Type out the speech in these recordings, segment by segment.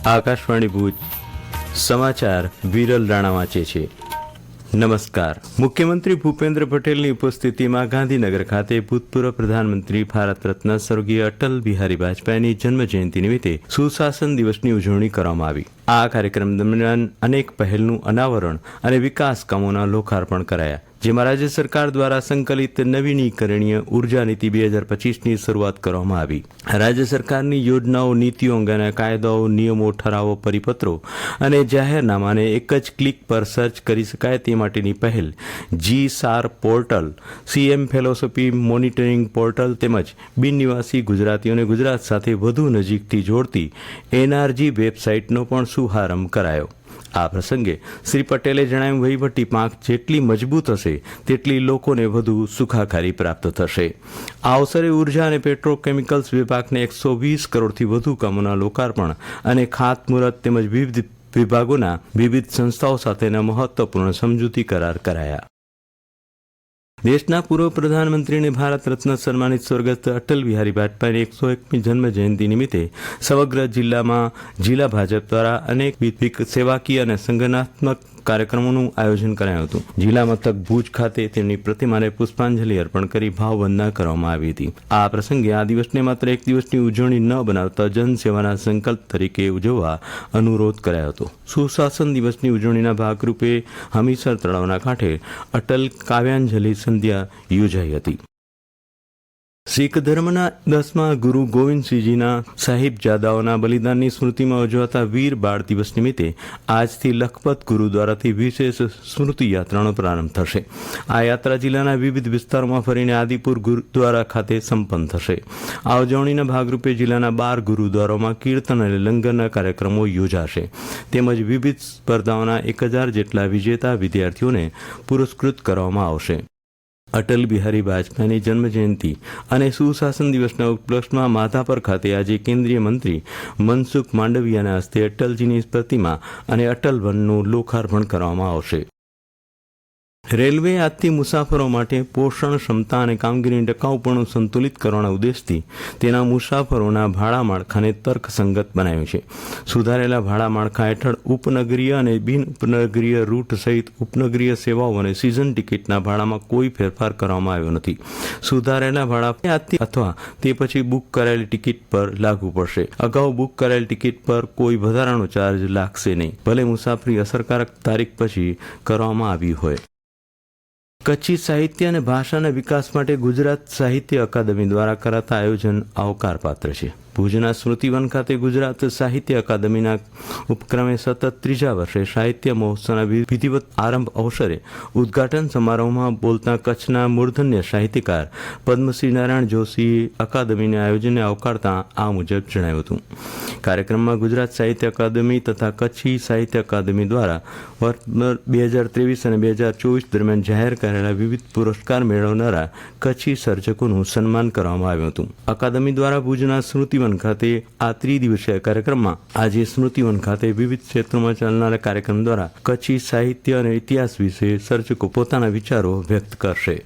આકાશવાણી ભુજ સમાચાર વિરલ રાણા વાંચે છે. નમસ્કાર. મુખ્યમંત્રી ભૂપેન્દ્ર પટેલની ઉપસ્થિતિમાં ગાંધીનગર ખાતે ભૂતપૂર્વ પ્રધાનમંત્રી ભારત રત્ન સ્વર્ગીય અટલ બિહારી વાજપેયીની જન્મજયંતિ નિમિત્તે સુશાસન દિવસની ઉજવણી કરવામાં આવી. આ કાર્યક્રમ દરમિયાન અનેક પહેલનું અનાવરણ અને વિકાસ કામોના લોકાર્પણ કરાયા, જેમાં રાજ્ય સરકાર દ્વારા સંકલિત નવીનીકરણીય ઉર્જા નીતિ 2025ની શરૂઆત કરવામાં આવી. રાજ્ય સરકારની યોજનાઓ, નીતિઓ અંગેના કાયદાઓ, નિયમો, ઠરાવો, પરિપત્રો અને જાહેરનામાને એક જ ક્લિક પર સર્ચ કરી શકાય તે માટેની પહેલ જી-સાર portal, CM fellowship monitoring portal તેમજ બિનનિવાસી ગુજરાતીઓને ગુજરાત સાથે વધુ નજીકથી જોડતી એનઆરજી વેબસાઇટનો પણ શુભારંભ કરાયો. આ પ્રસંગે શ્રી પટેલે જણાવ્યું, વહીવટી પાંખ જેટલી મજબૂત હશે તેટલી લોકોને વધુ સુખાકારી પ્રાપ્ત થશે. આ અવસરે ઉર્જા અને પેટ્રોકેમિકલ્સ વિભાગને 120 કરોડથી વધુ કામોના લોકાર્પણ અને ખાતમુહૂર્ત તેમજ વિવિધ વિભાગોના વિવિધ સંસ્થાઓ સાથેના મહત્વપૂર્ણ સમજૂતી કરાર કરાયા. દેશના પૂર્વ પ્રધાનમંત્રી અને ભારત રત્ન સન્માનિત સ્વર્ગસ્થ અટલ બિહારી વાજપેયીની 101મી જન્મ જયંતિ નિમિત્તે સમગ્ર જિલ્લામાં જિલ્લા ભાજપ દ્વારા અનેક સેવાકીય અને સંગઠનાત્મક કાર્યક્રમોનું આયોજન કરાયું હતું. જિલ્લા મથક ભુજ ખાતે તેમની પ્રતિમાને પુષ્પાંજલિ અર્પણ કરી ભાવવંદના કરવામાં આવી હતી. આ પ્રસંગે આ દિવસને માત્ર એક દિવસની ઉજવણી ન બનાવતા જનસેવાના સંકલ્પ તરીકે ઉજવવા અનુરોધ કરાયો હતો. સુશાસન દિવસની ઉજવણીના ભાગરૂપે હમીરસર તળાવના કાંઠે અટલ કાવ્યાંજલિ સંધ્યા યોજાઈ હતી. શીખ ધર્મના 10મા ગુરુ ગોવિંદસિંહજીના સાહિબજાદાઓના બલિદાનની સ્મૃતિમાં ઉજવાતા વીર બાળ દિવસ નિમિત્તે આજથી લખપત ગુરુદ્વારાથી વિશેષ સ્મૃતિ યાત્રાનો પ્રારંભ થશે. આ યાત્રા જિલ્લાના વિવિધ વિસ્તારોમાં ફરીને આદિપુર ગુરુદ્વારા ખાતે સંપન્ન થશે. આ ઉજવણીના ભાગરૂપે જિલ્લાના 12 ગુરુદ્વારાઓમાં કીર્તન અને લંગરના કાર્યક્રમો યોજાશે. તેમજ વિવિધ સ્પર્ધાઓના 1000 જેટલા વિજેતા વિદ્યાર્થીઓને પુરસ્કૃત કરવામાં આવશે. અટલ બિહારી વાજપેયીની જન્મજયંતિ અને સુશાસન દિવસના ઉપલક્ષમાં માધાપર ખાતે આજે કેન્દ્રીય મંત્રી મનસુખ માંડવિયાના હસ્તે અટલજીની પ્રતિમા અને અટલ વનનું લોકાર્પણ કરવામાં આવશે. રેલવે આજથી મુસાફરો માટે પોષણ, ક્ષમતા અને કામગીરીની ટકાઉપણું સંતુલિત કરવાના ઉદ્દેશથી તેના મુસાફરોના ભાડા માળખાને તર્કસંગત બનાવ્યું છે. સુધારેલા ભાડા માળખા હેઠળ ઉપનગરીય અને બિન ઉપનગરીય રૂટ સહિત ઉપનગરીય સેવાઓ અને સિઝન ટિકિટના ભાડામાં કોઈ ફેરફાર કરવામાં આવ્યો નથી. સુધારેલા ભાડા આજથી અથવા તે પછી બુક કરાયેલી ટિકિટ પર લાગુ પડશે. અગાઉ બુક કરાયેલી ટિકિટ પર કોઈ વધારાનો ચાર્જ લાગશે નહીં, ભલે મુસાફરી અસરકારક તારીખ પછી કરવામાં આવી હોય. કચ્છી સાહિત્ય અને ભાષાના વિકાસ માટે ગુજરાત સાહિત્ય અકાદમી દ્વારા કરાતા આયોજન આવકારપાત્ર છે. ભુજના સ્મૃતિવન ખાતે ગુજરાત સાહિત્ય અકાદમીના ઉપક્રમે સતત 3જા વર્ષે સાહિત્ય મહોત્સવના વિધિવત આરંભ અવસરે ઉદ્ઘાટન સમારોહમાં બોલતા કચ્છના મૂર્ધન્ય સાહિત્યકાર પદ્મશ્રી નારાયણ જોશીએ અકાદમીના આયોજનને આવકારતા આ મુજબ જણાવ્યું હતું. કાર્યક્રમમાં ગુજરાત સાહિત્ય અકાદમી તથા કચ્છી સાહિત્ય અકાદમી દ્વારા વર્ષ 2023 અને 2024 દરમિયાન જાહેર કરેલા વિવિધ પુરસ્કાર મેળવનારા કચ્છી સર્જકોનું સન્માન કરવામાં આવ્યું હતું. અકાદમી દ્વારા ભુજના સ્મૃતિવન ખાતે આ ત્રિદિવસીય કાર્યક્રમમાં આજે સ્મૃતિવન ખાતે વિવિધ ક્ષેત્રોમાં ચાલનારા કાર્યક્રમ દ્વારા કચ્છી સાહિત્ય અને ઇતિહાસ વિશે સર્જકો પોતાના વિચારો વ્યક્ત કરશે.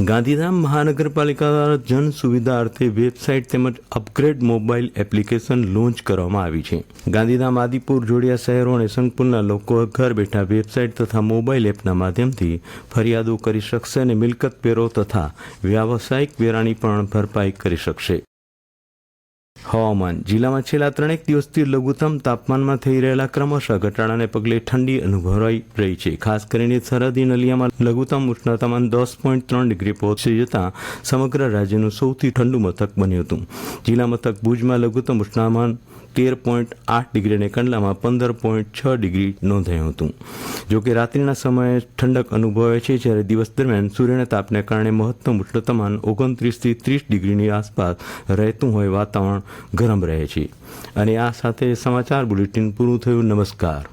ગાંધીધામ મહાનગરપાલિકા દ્વારા જન સુવિધા અર્થે વેબસાઇટ તેમજ અપગ્રેડ મોબાઈલ એપ્લિકેશન લોન્ચ કરવામાં આવી છે. ગાંધીધામ, આદિપુર, જોડિયા શહેરો અને સંકુલના લોકો ઘર બેઠા વેબસાઇટ તથા મોબાઈલ એપના માધ્યમથી ફરિયાદો કરી શકશે અને મિલકત વેરો તથા વ્યાવસાયિક વેરાની પણ ભરપાઈ કરી શકશે. હવામાન. જિલ્લામાં છેલ્લા 3 દિવસથી લઘુત્તમ તાપમાનમાં થઈ રહેલા ક્રમશઃ ઘટાડાને પગલે ઠંડી અનુભવાઈ રહી છે. ખાસ કરીને સરહદી નલિયામાં લઘુત્તમ ઉષ્ણતામાન 10.3 ડિગ્રી પહોંચી જતાં સમગ્ર રાજ્યનું સૌથી ઠંડુ મથક બન્યું હતું. જિલ્લા મથક ભુજમાં લઘુત્તમ ઉષ્ણતામાન 13.8 ડિગ્રી અને કંડલામાં 15.6 ડિગ્રી નોંધાયું હતું. જોકે રાત્રિના સમયે ઠંડક અનુભવાય છે, જ્યારે દિવસ દરમિયાન સૂર્યના તાપને કારણે મહત્તમ ઉષ્ણતામાન 29 થી 30 ડિગ્રીની આસપાસ રહેતું હોય વાતાવરણ ગરમ રહે છે. અને આ સાથે સમાચાર બુલેટિન પૂરું થયું. નમસ્કાર.